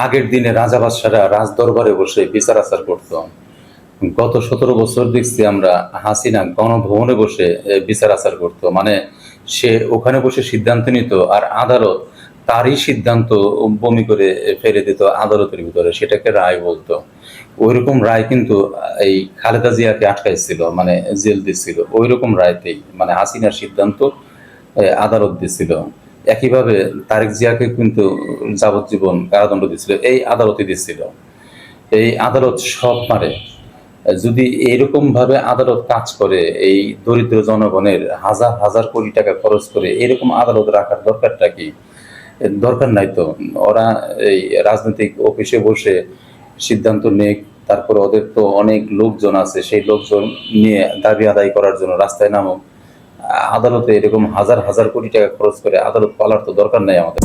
আগের দিনে রাজা বাদশারা রাজদরবারে বসে বিচার আচার করত। গত 17 বছর দেখছি আমরা হাসিনা গণভবনে বসে বিচার আচার করতো। মানে সে ওখানে বসে সিদ্ধান্ত নিত, আর আদালত তারই সিদ্ধান্ত বমি করে ফেলে দিত আদালতের ভিতরে, সেটাকে রায় বলতো। ওইরকম রায় কিন্তু এই খালেদা জিয়াকে আটকাইছিল, মানে জেল দিচ্ছিল ওইরকম রায়তেই, মানে হাসিনার সিদ্ধান্ত আদালত দিছিল। একইভাবে তারেক জিয়াকে কিন্তু যাবজ্জীবন কারাদণ্ড দিছিল, এই আদালতই দিছিল। এই আদালত সব পারে। যদি এরকম ভাবে আদালত কাজ করে, এই দরিদ্র জনগণের হাজার হাজার কোটি টাকা খরচ করে এরকম আদালত রাখার দরকারটা কি? দরকার নাই তো। ওরা এই রাজনৈতিক অফিসে বসে সিদ্ধান্ত নেক, তারপরে ওদের তো অনেক লোকজন আছে, সেই লোকজন নিয়ে দাবি আদায় করার জন্য রাস্তায় নামুক। আদালতে এরকম হাজার হাজার কোটি টাকা খরচ করে আদালত পালার তো দরকার নাই আমাদের।